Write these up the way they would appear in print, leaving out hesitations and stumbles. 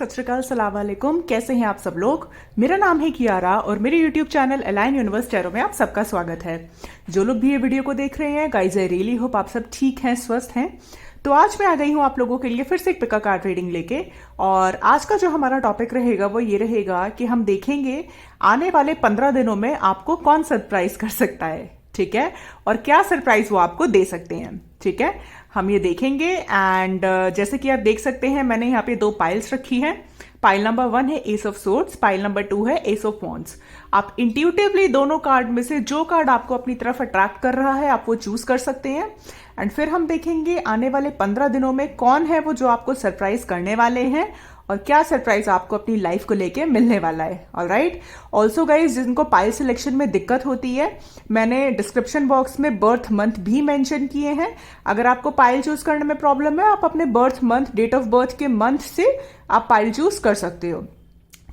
सत श्री अकाल, सलाम वालेकुम। कैसे हैं आप सब लोग। मेरा नाम है कियारा और मेरे YouTube channel align universe tarot में आप सबका स्वागत है। जो लोग भी ये वीडियो को देख रहे हैं, गाइज आई रियली होप आप सब ठीक हैं, स्वस्थ हैं। तो आज मैं आ गई हूँ आप लोगों के लिए फिर से एक पिका कार्ड रीडिंग लेके। और आज का जो हमारा टॉपिक रहेगा वो ये रहेगा कि हम देखेंगे आने वाले 15 दिनों में आपको कौन सरप्राइज कर सकता है, ठीक है, और क्या सरप्राइज वो आपको दे सकते हैं, ठीक है। हम ये देखेंगे एंड जैसे कि आप देख सकते हैं मैंने यहाँ पे 2 पाइल्स रखी हैं। पाइल नंबर 1 है S of swords, pile number 2 है एस ऑफ वॉन्ड्स। आप इंट्यूटिवली दोनों कार्ड में से जो कार्ड आपको अपनी तरफ अट्रैक्ट कर रहा है आप वो चूज कर सकते हैं। एंड फिर हम देखेंगे आने वाले 15 दिनों में कौन है वो जो आपको सरप्राइज करने वाले हैं और क्या सरप्राइज आपको अपनी लाइफ को लेके मिलने वाला है। ऑलराइट, ऑल्सो गाइज जिनको पाइल सिलेक्शन में दिक्कत होती है, मैंने डिस्क्रिप्शन बॉक्स में बर्थ मंथ भी मेंशन किए हैं। अगर आपको पाइल चूज करने में प्रॉब्लम है, आप अपने birth month, date of birth के मंथ से आप पाइल चूज कर सकते हो,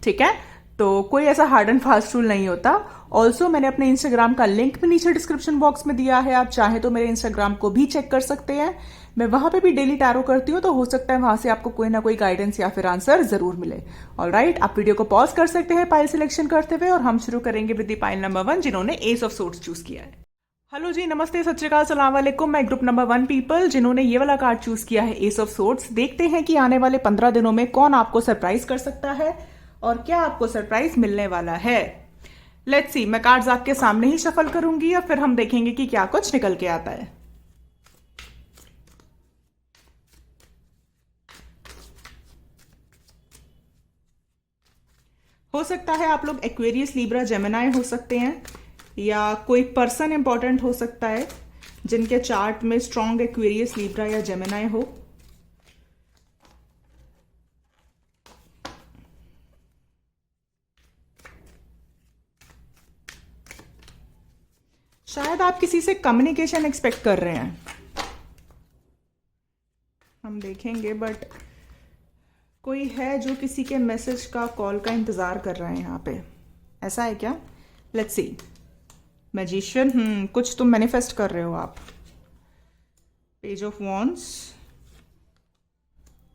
ठीक है। तो कोई ऐसा हार्ड एंड फास्ट रूल नहीं होता। ऑल्सो मैंने अपने इंस्टाग्राम का लिंक भी नीचे डिस्क्रिप्शन बॉक्स में दिया है, आप चाहे तो मेरे इंस्टाग्राम को भी चेक कर सकते हैं। मैं वहां पे भी डेली टैरो करती हूँ, तो हो सकता है वहां से आपको कोई ना कोई गाइडेंस या फिर आंसर जरूर मिले। ऑलराइट, आप वीडियो को पॉज कर सकते हैं पाइल सिलेक्शन करते हुए और हम शुरू करेंगे विद द पाइल नंबर 1 जिन्होंने एस ऑफ सोर्ड्स चूज किया है। हेलो जी, नमस्ते, सत श्री अकाल, सलाम वालेकुम। मैं ग्रुप नंबर 1 पीपल जिन्होंने ये वाला कार्ड चूज किया है एस ऑफ सोर्ड्स। देखते हैं कि आने वाले 15 दिनों में कौन आपको सरप्राइज कर सकता है और क्या आपको सरप्राइज मिलने वाला है। लेट्स सी, मैं कार्ड्स आपके सामने ही शफल करूंगी और फिर हम देखेंगे कि क्या कुछ निकल के आता है। हो सकता है आप लोग एक्वेरियस, लीब्रा, जेमिनाई हो सकते हैं, या कोई पर्सन इंपॉर्टेंट हो सकता है जिनके चार्ट में स्ट्रॉन्ग एक्वेरियस, लीब्रा या जेमिनाई हो। शायद आप किसी से कम्युनिकेशन एक्सपेक्ट कर रहे हैं, हम देखेंगे, बट कोई है जो किसी के मैसेज का, कॉल का इंतजार कर रहा है यहाँ पे। ऐसा है क्या? Let's see. मैजिशियन, कुछ तुम मैनिफेस्ट कर रहे हो आप। Page of wands,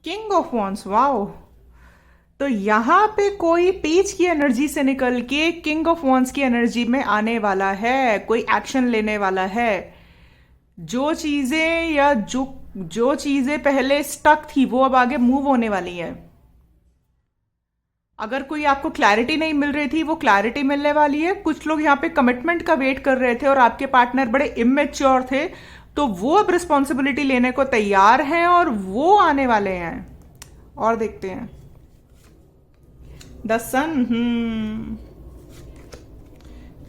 king of wands, wow. तो यहां पे कोई पेज की एनर्जी से निकल के किंग ऑफ वॉन्ड्स की एनर्जी में आने वाला है, कोई एक्शन लेने वाला है। जो चीजें या जो चीजें पहले स्टक थी वो अब आगे मूव होने वाली है। अगर कोई आपको क्लैरिटी नहीं मिल रही थी, वो क्लैरिटी मिलने वाली है। कुछ लोग यहाँ पे कमिटमेंट का वेट कर रहे थे और आपके पार्टनर बड़े इमेच्योर थे, तो वो अब रिस्पॉन्सिबिलिटी लेने को तैयार हैं और वो आने वाले हैं। और देखते हैं the sun,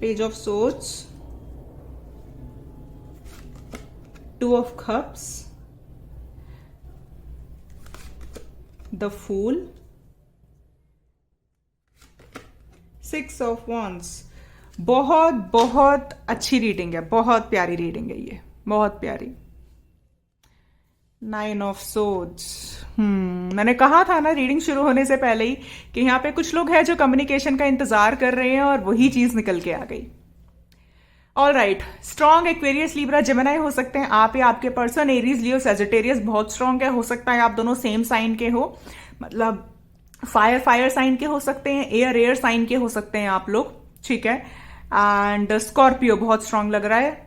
page of swords, 2 of cups, the fool, 6 of wands. बहुत बहुत अच्छी रीडिंग है, बहुत प्यारी रीडिंग है ये, बहुत प्यारी। 9 ऑफ सोर्ड्स। मैंने कहा था ना रीडिंग शुरू होने से पहले ही कि यहाँ पे कुछ लोग हैं जो कम्युनिकेशन का इंतजार कर रहे हैं और वही चीज निकल के आ गई। All right, strong Aquarius, Libra, Gemini हो सकते हैं आप या आपके पर्सन। एरीज, लियो, सजिटेरियस बहुत स्ट्रॉन्ग है। हो सकता है आप दोनों सेम साइन के हो, मतलब फायर साइन के हो सकते हैं, एयर साइन के हो सकते हैं आप लोग, ठीक है। एंड स्कॉर्पियो बहुत स्ट्रांग लग रहा है।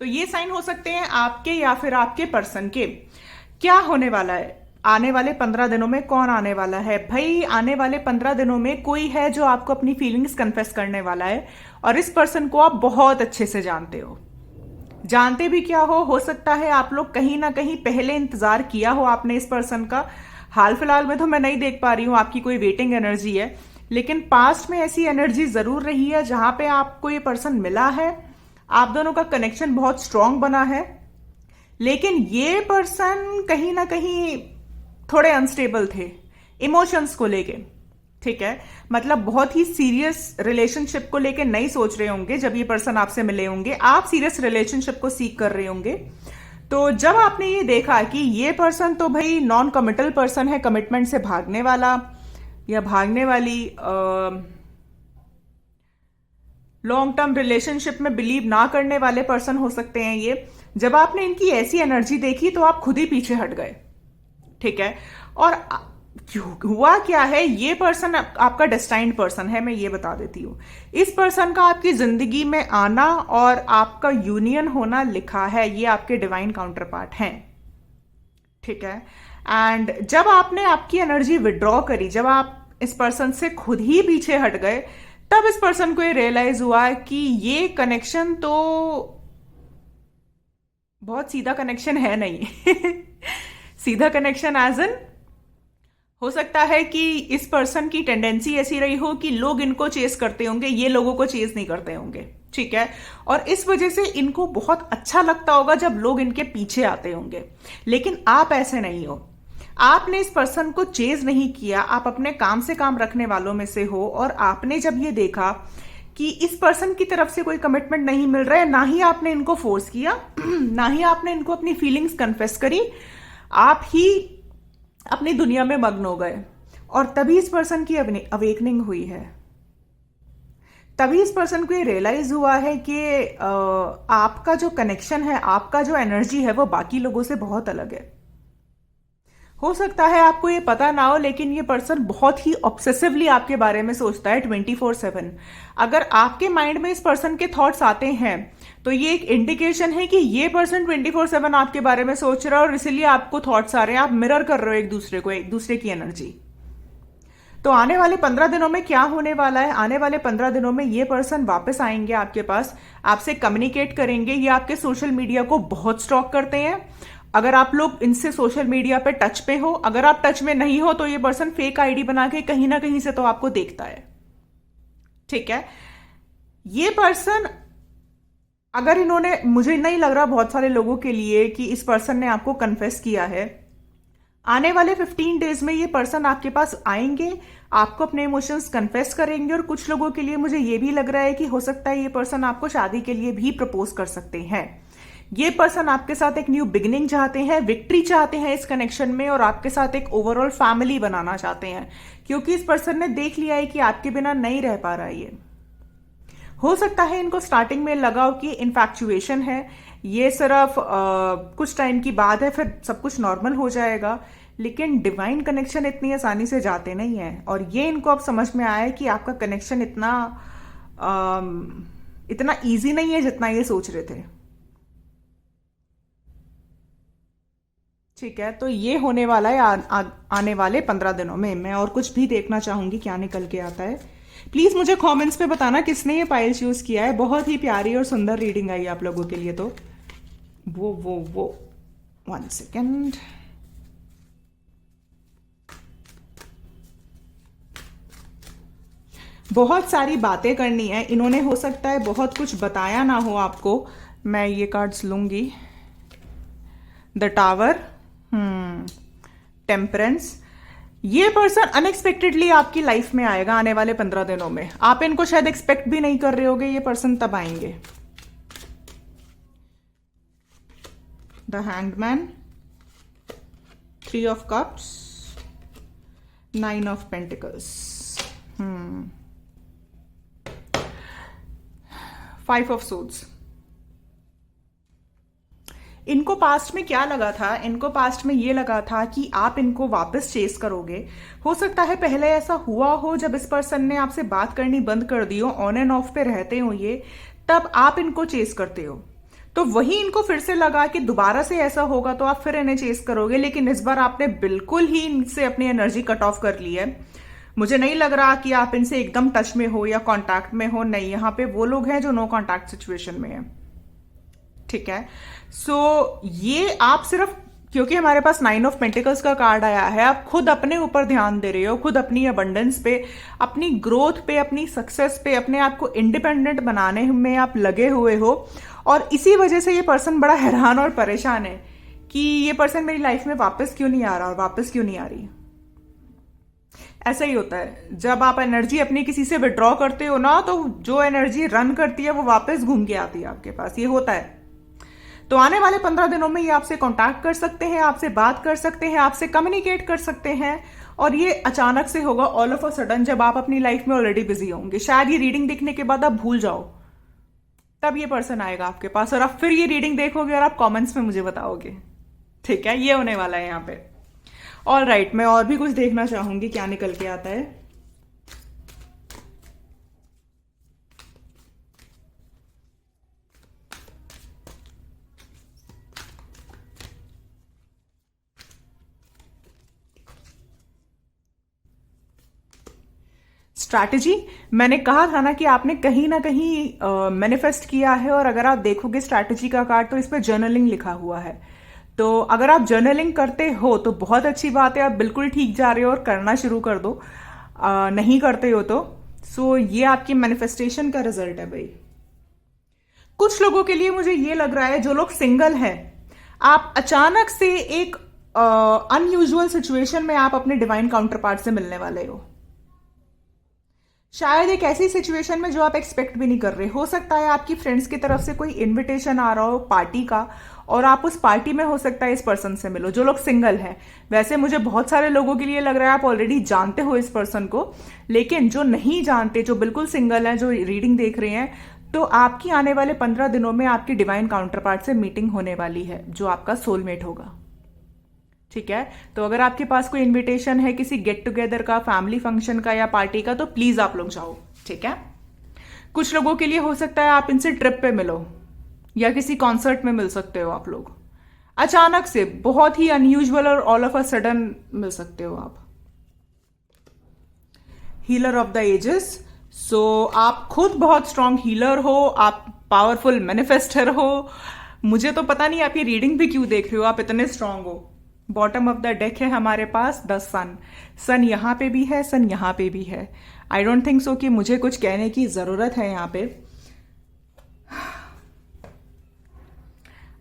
तो ये साइन हो सकते हैं आपके या फिर आपके पर्सन के। क्या होने वाला है आने वाले 15 दिनों में, कौन आने वाला है भाई। आने वाले 15 दिनों में कोई है जो आपको अपनी फीलिंग्स कन्फेस करने वाला है और इस पर्सन को आप बहुत अच्छे से जानते हो। जानते भी क्या हो सकता है आप लोग कहीं ना कहीं पहले इंतजार किया हो आपने इस पर्सन का। हाल फिलहाल में तो मैं नहीं देख पा रही हूं आपकी कोई वेटिंग एनर्जी है, लेकिन पास्ट में ऐसी एनर्जी जरूर रही है जहां पे आपको ये पर्सन मिला है, आप दोनों का कनेक्शन बहुत स्ट्रांग बना है। लेकिन ये पर्सन कहीं ना कहीं थोड़े अनस्टेबल थे इमोशंस को लेके, ठीक है। मतलब बहुत ही सीरियस रिलेशनशिप को लेके नहीं सोच रहे होंगे जब ये पर्सन आपसे मिले होंगे, आप सीरियस रिलेशनशिप को सीख कर रहे होंगे। तो जब आपने ये देखा कि ये पर्सन तो भाई नॉन कमिटल पर्सन है, कमिटमेंट से भागने वाला या भागने वाली, लॉन्ग टर्म रिलेशनशिप में बिलीव ना करने वाले पर्सन हो सकते हैं ये। जब आपने इनकी ऐसी एनर्जी देखी तो आप खुद ही पीछे हट गए, ठीक है। और क्यों हुआ क्या है, ये पर्सन आपका डेस्टाइन्ड पर्सन है, मैं ये बता देती हूँ। इस पर्सन का आपकी जिंदगी में आना और आपका यूनियन होना लिखा है, ये आपके डिवाइन काउंटर पार्ट हैं, ठीक है। एंड जब आपने आपकी एनर्जी विड्रॉ करी, जब आप इस पर्सन से खुद ही पीछे हट गए, तब इस पर्सन को ये रियलाइज हुआ कि ये कनेक्शन तो बहुत सीधा कनेक्शन है नहीं। सीधा कनेक्शन एज एन, हो सकता है कि इस पर्सन की टेंडेंसी ऐसी रही हो कि लोग इनको चेस करते होंगे, ये लोगों को चेस नहीं करते होंगे, ठीक है। और इस वजह से इनको बहुत अच्छा लगता होगा जब लोग इनके पीछे आते होंगे, लेकिन आप ऐसे नहीं हो। आपने इस पर्सन को चेज नहीं किया, आप अपने काम से काम रखने वालों में से हो। और आपने जब ये देखा कि इस पर्सन की तरफ से कोई कमिटमेंट नहीं मिल रहा है, ना ही आपने इनको फोर्स किया, ना ही आपने इनको अपनी फीलिंग्स कन्फेस करी, आप ही अपनी दुनिया में मग्न हो गए। और तभी इस पर्सन की अवेकनिंग हुई है, तभी इस पर्सन को ये रियलाइज हुआ है कि आपका जो कनेक्शन है, आपका जो एनर्जी है, वो बाकी लोगों से बहुत अलग है। हो सकता है आपको ये पता ना हो, लेकिन ये पर्सन बहुत ही ऑब्सेसिवली आपके बारे में सोचता है 24/7। अगर आपके माइंड में इस पर्सन के थॉट्स आते हैं, तो ये एक इंडिकेशन है कि ये पर्सन 24/7 आपके बारे में सोच रहा है, और इसीलिए आपको थॉट्स आ रहे हैं, आप मिरर कर रहे हो एक दूसरे को, एक दूसरे की एनर्जी। तो आने वाले 15 दिनों में क्या होने वाला है, आने वाले 15 दिनों में ये पर्सन वापस आएंगे आपके पास, आपसे कम्युनिकेट करेंगे। ये आपके सोशल मीडिया को बहुत स्टॉक करते हैं। अगर आप लोग इनसे सोशल मीडिया पे टच पे हो, अगर आप टच में नहीं हो, तो ये पर्सन फेक आईडी बना के कहीं ना कहीं से तो आपको देखता है, ठीक है। ये पर्सन, अगर इन्होंने, मुझे नहीं लग रहा बहुत सारे लोगों के लिए कि इस पर्सन ने आपको कन्फेस किया है, आने वाले 15 डेज में ये पर्सन आपके पास आएंगे, आपको अपने इमोशंस कन्फेस करेंगे। और कुछ लोगों के लिए मुझे ये भी लग रहा है कि हो सकता है ये पर्सन आपको शादी के लिए भी प्रपोज कर सकते हैं। ये पर्सन आपके साथ एक न्यू बिगिनिंग चाहते हैं, विक्ट्री चाहते हैं इस कनेक्शन में, और आपके साथ एक ओवरऑल फैमिली बनाना चाहते हैं, क्योंकि इस पर्सन ने देख लिया है कि आपके बिना नहीं रह पा रहा है ये। हो सकता है इनको स्टार्टिंग में लगा हो कि इन्फैक्चुएशन है, ये सिर्फ कुछ टाइम की बात है, फिर सब कुछ नॉर्मल हो जाएगा। लेकिन डिवाइन कनेक्शन इतनी आसानी से जाते नहीं है, और ये इनको अब समझ में आया है कि आपका कनेक्शन इतना ईजी नहीं है जितना ये सोच रहे थे, ठीक है। तो ये होने वाला है आने वाले 15 दिनों में। मैं और कुछ भी देखना चाहूंगी क्या निकल के आता है। प्लीज मुझे कमेंट्स पे बताना किसने ये पाइल चूज किया है। बहुत ही प्यारी और सुंदर रीडिंग आई आप लोगों के लिए। तो वो 1 सेकेंड, बहुत सारी बातें करनी है इन्होंने, हो सकता है बहुत कुछ बताया ना हो आपको। मैं ये कार्ड्स लूंगी, द टावर, टेम्परेंस। ये पर्सन अनएक्सपेक्टेडली आपकी लाइफ में आएगा आने वाले 15 दिनों में। आप इनको शायद एक्सपेक्ट भी नहीं कर रहे होगे, ये पर्सन तब आएंगे। The hangman, 3 of cups, 9 of pentacles, 5 of swords. इनको पास्ट में क्या लगा था, इनको पास्ट में ये लगा था कि आप इनको वापस चेस करोगे। हो सकता है पहले ऐसा हुआ हो जब इस पर्सन ने आपसे बात करनी बंद कर दी हो, ऑन एंड ऑफ पे रहते हो ये, तब आप इनको चेस करते हो। तो वही इनको फिर से लगा कि दोबारा से ऐसा होगा तो आप फिर इन्हें चेस करोगे। लेकिन इस बार आपने बिल्कुल ही इनसे अपनी एनर्जी कट ऑफ कर ली है। मुझे नहीं लग रहा कि आप इनसे एकदम टच में हो या कांटेक्ट में हो, नहीं। यहाँ पे वो लोग हैं जो नो कांटेक्ट सिचुएशन में है, ठीक है। सो ये आप सिर्फ, क्योंकि हमारे पास 9 ऑफ पेंटिकल्स का कार्ड आया है, आप खुद अपने ऊपर ध्यान दे रहे हो, खुद अपनी अबंडेंस पे, अपनी ग्रोथ पे, अपनी सक्सेस पे, अपने आप को इंडिपेंडेंट बनाने में आप लगे हुए हो। और इसी वजह से ये पर्सन बड़ा हैरान और परेशान है कि ये पर्सन मेरी लाइफ में वापस क्यों नहीं आ रहा और वापस क्यों नहीं आ रही। ऐसा ही होता है जब आप एनर्जी अपनी किसी से विड्रॉ करते हो ना, तो जो एनर्जी रन करती है वो वापस घूम के आती है आपके पास, ये होता है। तो आने वाले 15 दिनों में ये आपसे कांटेक्ट कर सकते हैं, आपसे बात कर सकते हैं, आपसे कम्युनिकेट कर सकते हैं। और ये अचानक से होगा, ऑल ऑफ अ सडन, जब आप अपनी लाइफ में ऑलरेडी बिजी होंगे। शायद ये रीडिंग देखने के बाद आप भूल जाओ, तब ये पर्सन आएगा आपके पास और आप फिर ये रीडिंग देखोगे और आप कमेंट्स में मुझे बताओगे, ठीक है। ये होने वाला है यहाँ पे। ऑल राइट, मैं और भी कुछ देखना चाहूंगी क्या निकल के आता है। स्ट्रैटेजी, मैंने कहा था ना कि आपने कहीं ना कहीं मैनिफेस्ट किया है, और अगर आप देखोगे स्ट्रैटेजी का कार्ड तो इस पे जर्नलिंग लिखा हुआ है। तो अगर आप जर्नलिंग करते हो तो बहुत अच्छी बात है, आप बिल्कुल ठीक जा रहे हो और करना शुरू कर दो। नहीं करते हो तो ये आपकी मैनिफेस्टेशन का रिजल्ट है भाई। कुछ लोगों के लिए मुझे ये लग रहा है, जो लोग सिंगल हैं, आप अचानक से एक अनयूजुअल सिचुएशन में आप अपने डिवाइन काउंटर पार्ट से मिलने वाले हो। शायद एक ऐसी सिचुएशन में जो आप एक्सपेक्ट भी नहीं कर रहे। हो सकता है आपकी फ्रेंड्स की तरफ से कोई इनविटेशन आ रहा हो पार्टी का, और आप उस पार्टी में हो सकता है इस पर्सन से मिलो। जो लोग सिंगल हैं, वैसे मुझे बहुत सारे लोगों के लिए लग रहा है आप ऑलरेडी जानते हो इस पर्सन को, लेकिन जो नहीं जानते, जो बिल्कुल सिंगल हैं, जो रीडिंग देख रहे हैं, तो आपकी आने वाले 15 दिनों में आपकी डिवाइन काउंटर पार्ट से मीटिंग होने वाली है, जो आपका सोलमेट होगा। ठीक है, तो अगर आपके पास कोई इनविटेशन है किसी गेट टुगेदर का, फैमिली फंक्शन का या पार्टी का, तो प्लीज आप लोग जाओ। ठीक है, कुछ लोगों के लिए हो सकता है आप इनसे ट्रिप पे मिलो या किसी कॉन्सर्ट में मिल सकते हो। आप लोग अचानक से बहुत ही अनयूजुअल और ऑल ऑफ अ सडन मिल सकते हो आप। हीलर ऑफ द एजेस, आप खुद बहुत स्ट्रांग हीलर हो, आप पावरफुल मैनिफेस्टर हो। मुझे तो पता नहीं आप ये रीडिंग भी क्यों देख रहे हो, आप इतने स्ट्रांग हो। बॉटम ऑफ द डेक है हमारे पास द सन। सन यहां पे भी है, सन यहां पे भी है। आई डोंट थिंक सो कि मुझे कुछ कहने की जरूरत है यहां पे।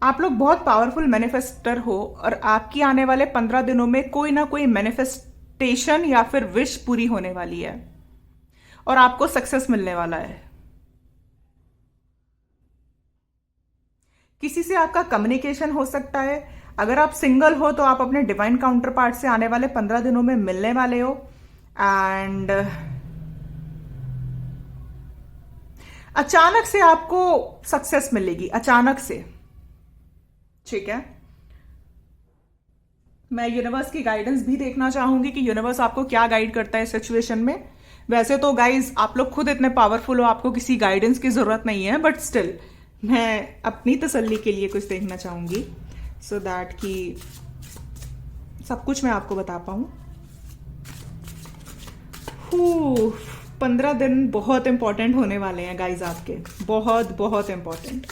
आप लोग बहुत पावरफुल मैनिफेस्टर हो, और आपकी आने वाले 15 दिनों में कोई ना कोई मैनिफेस्टेशन या फिर विश पूरी होने वाली है, और आपको सक्सेस मिलने वाला है। किसी से आपका कम्युनिकेशन हो सकता है। अगर आप सिंगल हो तो आप अपने डिवाइन काउंटर पार्ट से आने वाले 15 दिनों में मिलने वाले हो, एंड अचानक से आपको सक्सेस मिलेगी, अचानक से। ठीक है, मैं यूनिवर्स की गाइडेंस भी देखना चाहूंगी कि यूनिवर्स आपको क्या गाइड करता है इस सिचुएशन में। वैसे तो गाइज आप लोग खुद इतने पावरफुल हो, आपको किसी गाइडेंस की जरूरत नहीं है, बट स्टिल मैं अपनी तसल्ली के लिए कुछ देखना चाहूंगी, सो दैट कि सब कुछ मैं आपको बता पाऊं। 15 दिन बहुत इंपॉर्टेंट होने वाले हैं गाइज आपके, बहुत बहुत important.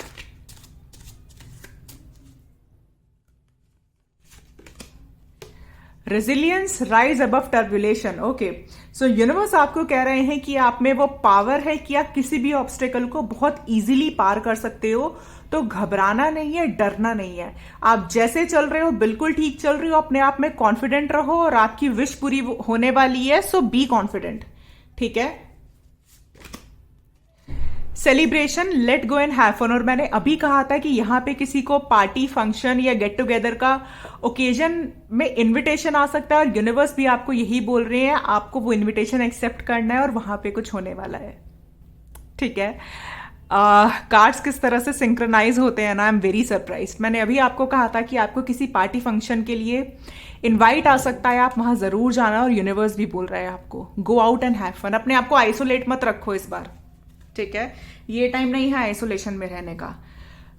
Resilience, rise above turbulence. Okay, so universe आपको कह रहे हैं कि आप में वो पावर है कि आप किसी भी ऑब्स्टेकल को बहुत इजीली पार कर सकते हो। तो घबराना नहीं है, डरना नहीं है। आप जैसे चल रहे हो बिल्कुल ठीक चल रहे हो, अपने आप में कॉन्फिडेंट रहो, और आपकी विश पूरी होने वाली है। So be confident. ठीक है, celebration, let go and have fun. और मैंने अभी कहा था कि यहां पे किसी को पार्टी, फंक्शन या गेट टुगेदर का ओकेजन में इनविटेशन आ सकता है, और यूनिवर्स भी आपको यही बोल रहे हैं, आपको वो इनविटेशन एक्सेप्ट करना है और वहां पे कुछ होने वाला है। ठीक है, कार्ड्स किस तरह से सिंक्रोनाइज होते हैं ना, आई एम वेरी सरप्राइज। मैंने अभी आपको कहा था कि आपको किसी पार्टी फंक्शन के लिए इनवाइट आ सकता है, आप वहां जरूर जाना, और यूनिवर्स भी बोल रहा है आपको go out and have fun. अपने आप को आइसोलेट मत रखो इस बार। ठीक है, ये टाइम नहीं है आइसोलेशन में रहने का।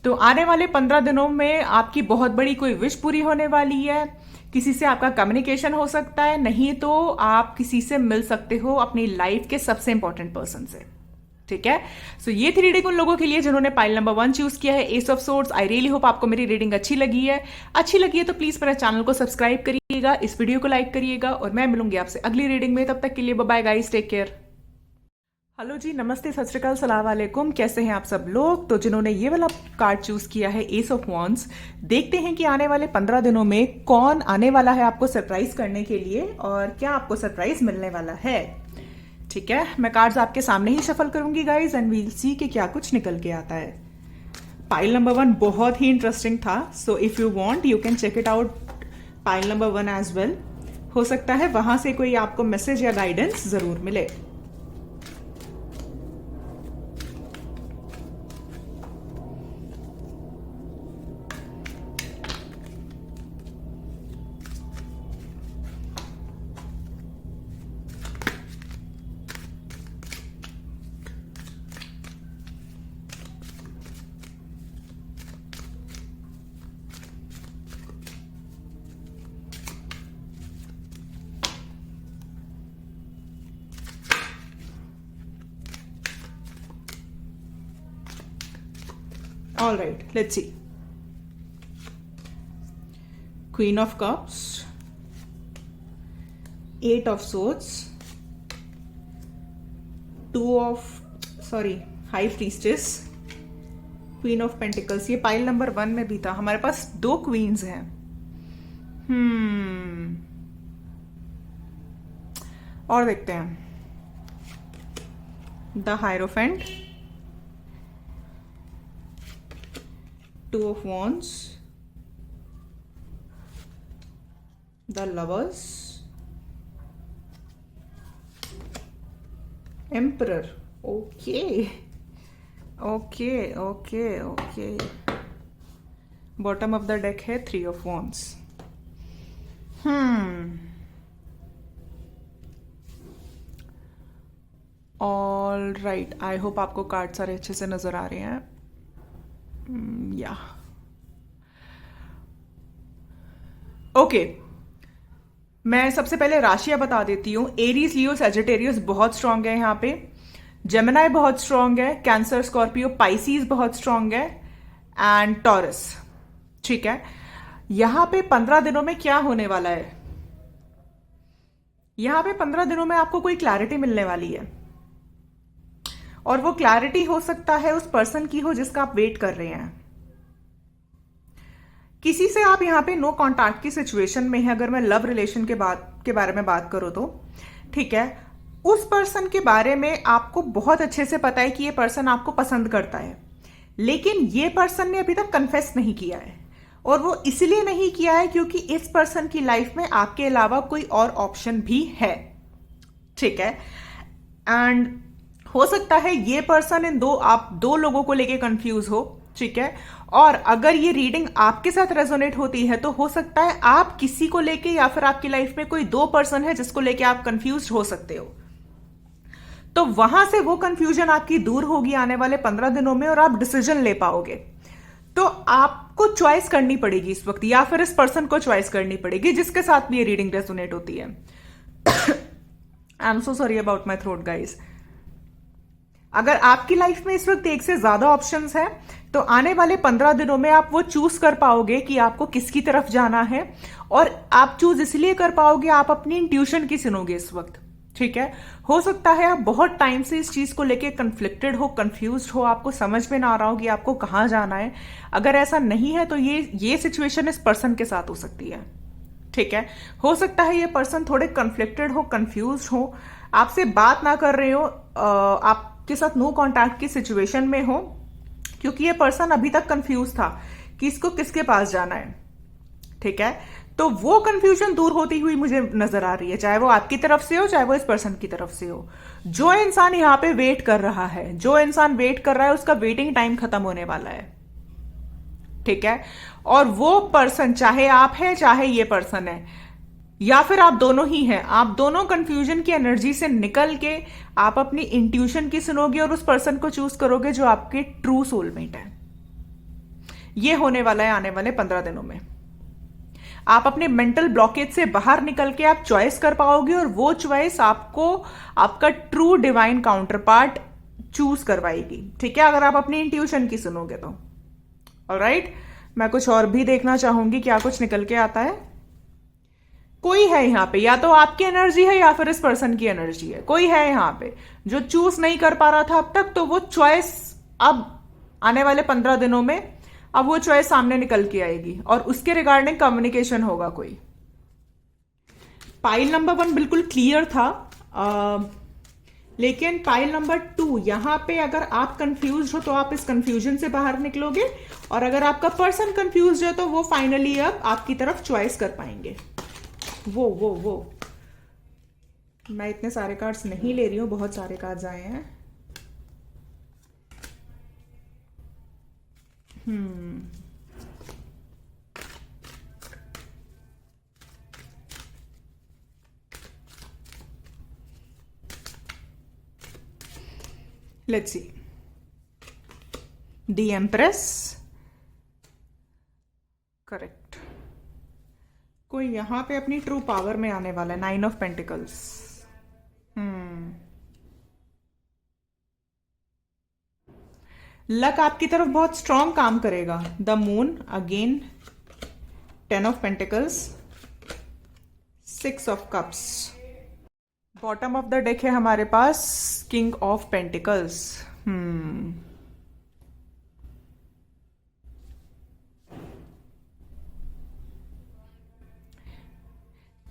तो आने वाले 15 दिनों में आपकी बहुत बड़ी कोई विश पूरी होने वाली है। किसी से आपका कम्युनिकेशन हो सकता है, नहीं तो आप किसी से मिल सकते हो अपनी लाइफ के सबसे इंपॉर्टेंट पर्सन से। ठीक है, सो ये थी रीडिंग उन लोगों के लिए जिन्होंने पाइल नंबर 1 चूज किया है, S of swords. I really hope आपको मेरी रीडिंग अच्छी लगी है। अच्छी लगी है तो प्लीज मेरे चैनल को सब्सक्राइब करिएगा, इस वीडियो को लाइक करिएगा, और मैं मिलूंगी आपसे अगली रीडिंग में। तब तक के लिए bye bye guys, take care. Hello जी, नमस्ते, सत श्री अकाल, सलाम वालेकुम। कैसे हैं आप सब लोग? तो जिन्होंने ये वाला कार्ड चूज किया है, एस ऑफ वॉन्ड्स, देखते हैं कि आने वाले 15 दिनों में कौन आने वाला है आपको सरप्राइज करने के लिए, और क्या आपको सरप्राइज मिलने वाला है। ठीक है, मैं कार्ड्स आपके सामने ही शफल करूंगी गाइज, एंड वील सी कि क्या कुछ निकल के आता है। पाइल नंबर 1 बहुत ही इंटरेस्टिंग था, so if you want you can check it out pile number 1 as well. हो सकता है वहां से कोई आपको मैसेज या गाइडेंस जरूर मिले। All right, let's see. Queen of cups, 8 of swords, 5 priestess, queen of pentacles. ये पाइल नंबर 1 में भी था। हमारे पास 2 क्वींस हैं। और देखते हैं। The hierophant, 2 of wands, the lovers, emperor. Okay okay okay okay. Bottom of the deck है 3 of wands। All right, I hope आपको कार्ड सारे अच्छे से नजर आ रहे हैं। या ओके, मैं सबसे पहले राशियां बता देती हूं। एरीज, लियो, सैजिटेरियस बहुत स्ट्रांग है यहाँ पे। जेमिनाई बहुत स्ट्रांग है। कैंसर, स्कॉर्पियो, पाइसीज बहुत स्ट्रांग है। And taurus. ठीक है, यहां पे 15 दिनों में क्या होने वाला है? यहां पे 15 दिनों में आपको कोई क्लैरिटी मिलने वाली है, और वो क्लैरिटी हो सकता है उस पर्सन की हो जिसका आप वेट कर रहे हैं। किसी से आप यहाँ पे नो कॉन्टैक्ट की सिचुएशन में है, अगर मैं लव रिलेशन के बारे में बात करूं तो। ठीक है, उस पर्सन के बारे में आपको बहुत अच्छे से पता है कि ये पर्सन आपको पसंद करता है, लेकिन ये पर्सन ने अभी तक कन्फेस नहीं किया है। और वो इसलिए नहीं किया है क्योंकि इस पर्सन की लाइफ में आपके अलावा कोई और ऑप्शन भी है। ठीक है, एंड हो सकता है ये पर्सन आप दो लोगों को लेके कंफ्यूज हो। ठीक है, और अगर ये रीडिंग आपके साथ रेजोनेट होती है तो हो सकता है आप किसी को लेके, या फिर आपकी लाइफ में कोई 2 पर्सन है जिसको लेके आप कंफ्यूज हो सकते हो। तो वहां से वो कंफ्यूजन आपकी दूर होगी आने वाले 15 दिनों में, और आप डिसीजन ले पाओगे। तो आपको चॉइस करनी पड़ेगी इस वक्त, या फिर इस पर्सन को चॉइस करनी पड़ेगी जिसके साथ भी ये रीडिंग रेजोनेट होती है। I am so sorry about my throat guys. अगर आपकी लाइफ में इस वक्त 1 से ज्यादा ऑप्शंस है, तो आने वाले 15 दिनों में आप वो चूज कर पाओगे कि आपको किसकी तरफ जाना है। और आप चूज इसलिए कर पाओगे, आप अपनी इंट्यूशन की सुनोगे इस वक्त। ठीक है, हो सकता है आप बहुत टाइम से इस चीज को लेके कंफ्लिक्टेड हो, कंफ्यूज्ड हो, आपको समझ में ना आ रहा हो कि आपको कहां जाना है। अगर ऐसा नहीं है तो ये सिचुएशन इस पर्सन के साथ हो सकती है। ठीक है, हो सकता है ये पर्सन थोड़े कंफ्लिक्टेड हो, कंफ्यूज्ड हो, आपसे बात ना कर रहे हो, आपके साथ नो कॉन्टैक्ट की सिचुएशन में हो, क्योंकि ये पर्सन अभी तक कंफ्यूज था कि इसको किसके पास जाना है। ठीक है, तो वो कंफ्यूजन दूर होती हुई मुझे नजर आ रही है, चाहे वो आपकी तरफ से हो, चाहे वो इस पर्सन की तरफ से हो। जो इंसान यहां पे वेट कर रहा है, जो इंसान वेट कर रहा है, उसका वेटिंग टाइम खत्म होने वाला है। ठीक है, और वो पर्सन, चाहे आप है चाहे ये पर्सन है, या फिर आप दोनों ही हैं, आप दोनों कंफ्यूजन की एनर्जी से निकल के आप अपनी इंट्यूशन की सुनोगे और उस पर्सन को चूज करोगे जो आपके ट्रू सोलमेट है। ये होने वाला है आने वाले 15 दिनों में। आप अपने मेंटल ब्लॉकेज से बाहर निकल के आप चॉइस कर पाओगे, और वो चॉइस आपको आपका true divine counter part choose करवाएगी। ठीक है, अगर आप अपनी इंट्यूशन की सुनोगे तो। ऑलराइट, मैं कुछ और भी देखना चाहूंगी क्या कुछ निकल के आता है। कोई है यहां पे, या तो आपकी एनर्जी है या फिर इस पर्सन की एनर्जी है। कोई है यहां पे जो चूज नहीं कर पा रहा था अब तक, तो वो चॉइस अब आने वाले 15 दिनों में अब वो चॉइस सामने निकल के आएगी, और उसके रिगार्डिंग कम्युनिकेशन होगा कोई। पाइल नंबर 1 बिल्कुल क्लियर था, लेकिन पाइल नंबर 2 यहां पे अगर आप कंफ्यूज हो तो आप इस कंफ्यूजन से बाहर निकलोगे, और अगर आपका पर्सन कंफ्यूज है तो वो फाइनली अब आपकी तरफ चॉइस कर पाएंगे। वो मैं इतने सारे कार्ड्स नहीं ले रही हूं, बहुत सारे कार्ड्स आए हैं। Let's see. The empress, correct. कोई यहां पे अपनी ट्रू पावर में आने वाला है। 9 ऑफ पेंटिकल्स। लक आपकी तरफ बहुत स्ट्रांग काम करेगा। The moon again, 10 of pentacles, 6 of cups. Bottom of the deck है हमारे पास किंग ऑफ पेंटिकल्स।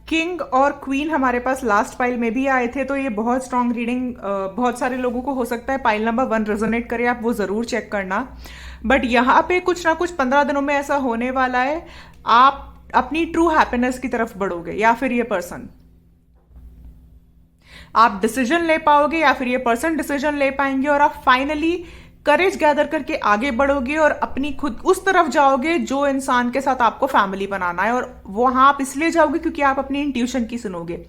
किंग और क्वीन हमारे पास लास्ट पाइल में भी आए थे, तो ये बहुत स्ट्रांग रीडिंग बहुत सारे लोगों को हो सकता है पाइल नंबर 1 रेजोनेट करे, आप वो जरूर चेक करना। बट यहाँ पे कुछ ना कुछ 15 दिनों में ऐसा होने वाला है, आप अपनी ट्रू हैप्पीनेस की तरफ बढ़ोगे, या फिर ये पर्सन, आप डिसीजन ले पाओगे, या फिर ये पर्सन डिसीजन ले पाएंगे, और आप फाइनली करेज गैदर करके आगे बढ़ोगे और अपनी खुद उस तरफ जाओगे जो इंसान के साथ आपको फैमिली बनाना है। और वहां आप इसलिए जाओगे क्योंकि आप अपनी इंट्यूशन की सुनोगे।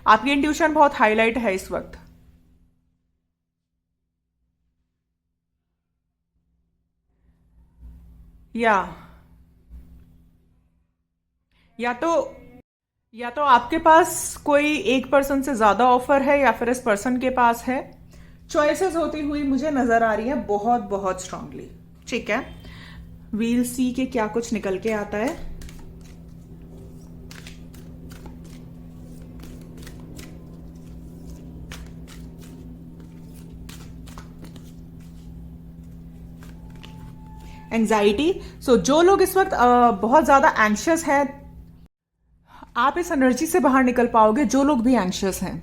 आपकी इंट्यूशन बहुत हाईलाइट है इस वक्त। या या तो या तो आपके पास कोई एक पर्सन से ज्यादा ऑफर है, या फिर इस पर्सन के पास है। चॉइसेस होती हुई मुझे नजर आ रही है बहुत बहुत स्ट्रांगली। ठीक है, वील सी के क्या कुछ निकल के आता है। एंजाइटी। सो जो लोग इस वक्त बहुत ज्यादा एंशियस हैं, आप इस एनर्जी से बाहर निकल पाओगे। जो लोग भी एंशियस हैं,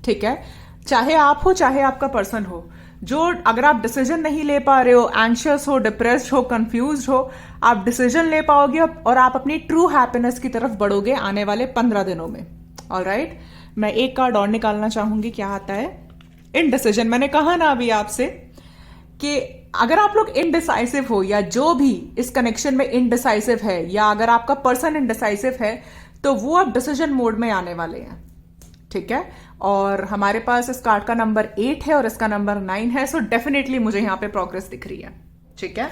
ठीक है, चाहे आप हो चाहे आपका पर्सन हो, जो अगर आप डिसीजन नहीं ले पा रहे हो, एंशियस हो, डिप्रेस्ड हो, कंफ्यूज हो, आप डिसीजन ले पाओगे और आप अपनी ट्रू हैप्पीनेस की तरफ बढ़ोगे आने वाले 15 दिनों में। ऑलराइट, मैं एक कार्ड और निकालना चाहूंगी, क्या आता है। इनडिसीजन। मैंने कहा ना अभी आपसे कि अगर आप लोग इनडिसाइसिव हो, या जो भी इस कनेक्शन में इनडिसाइसिव है, या अगर आपका पर्सन इनडिसाइसिव है, तो वो अब डिसीजन मोड में आने वाले हैं। ठीक है, और हमारे पास इस कार्ड का नंबर 8 है और इसका नंबर 9 है। सो डेफिनेटली मुझे यहां पे प्रोग्रेस दिख रही है। ठीक है,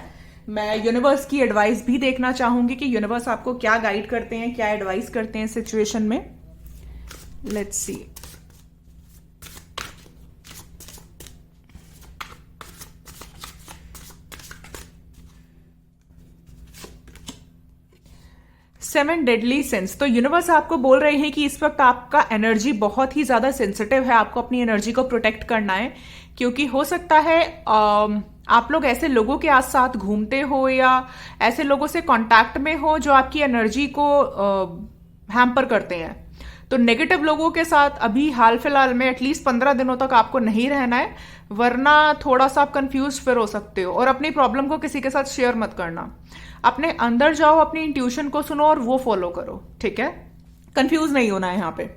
मैं यूनिवर्स की एडवाइस भी देखना चाहूंगी कि यूनिवर्स आपको क्या गाइड करते हैं, क्या एडवाइस करते हैं सिचुएशन में। Let's see. Seven deadly sense. तो यूनिवर्स आपको बोल रहे हैं कि इस वक्त आपका एनर्जी बहुत ही ज्यादा सेंसिटिव है, आपको अपनी एनर्जी को प्रोटेक्ट करना है, क्योंकि हो सकता है आप लोग ऐसे लोगों के आस साथ घूमते हो, या ऐसे लोगों से कांटेक्ट में हो जो आपकी एनर्जी को हैम्पर करते हैं। तो नेगेटिव लोगों के साथ अभी हाल फिलहाल में एटलीस्ट 15 दिनों तक आपको नहीं रहना है, वरना थोड़ा सा आप कंफ्यूज फिर हो सकते हो। और अपनी प्रॉब्लम को किसी के साथ शेयर मत करना, अपने अंदर जाओ, अपनी इंट्यूशन को सुनो और वो फॉलो करो। ठीक है, कंफ्यूज नहीं होना है यहां पे।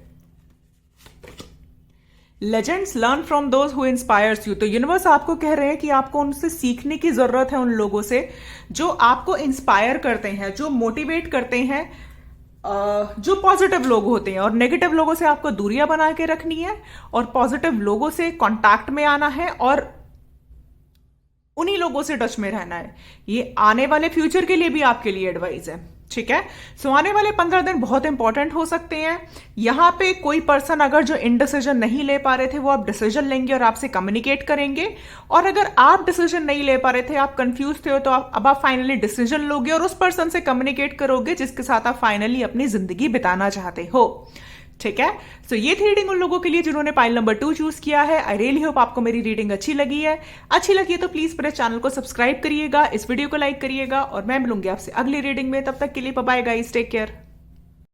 Legends learn from those who inspires you. तो यूनिवर्स आपको कह रहे हैं कि आपको उनसे सीखने की जरूरत है, उन लोगों से जो आपको इंस्पायर करते हैं, जो मोटिवेट करते हैं, जो पॉजिटिव लोग होते हैं। और नेगेटिव लोगों से आपको दूरियां बना के रखनी है, और पॉजिटिव लोगों से कांटेक्ट में आना है, और उन्हीं लोगों से टच में रहना है। ये आने वाले फ्यूचर के लिए भी आपके लिए एडवाइस है। ठीक है, सो आने वाले 15 दिन बहुत इंपॉर्टेंट हो सकते हैं। यहां पे कोई पर्सन अगर जो इनडिसीजन नहीं ले पा रहे थे, वो आप डिसीजन लेंगे और आपसे कम्युनिकेट करेंगे। और अगर आप डिसीजन नहीं ले पा रहे थे, आप कंफ्यूज थे, तो अब आप फाइनली डिसीजन लोगे और उस पर्सन से कम्युनिकेट करोगे जिसके साथ आप फाइनली अपनी जिंदगी बिताना चाहते हो। ठीक है, सो ये थी रीडिंग उन लोगों के लिए जिन्होंने पाइल नंबर 2 चूज किया है। आई रियली होप आपको मेरी रीडिंग अच्छी लगी है। अच्छी लगी है तो प्लीज मेरे चैनल को सब्सक्राइब करिएगा, इस वीडियो को लाइक करिएगा, और मैं मिलूंगी आपसे अगली रीडिंग में। तब तक के लिए bye bye guys, take care.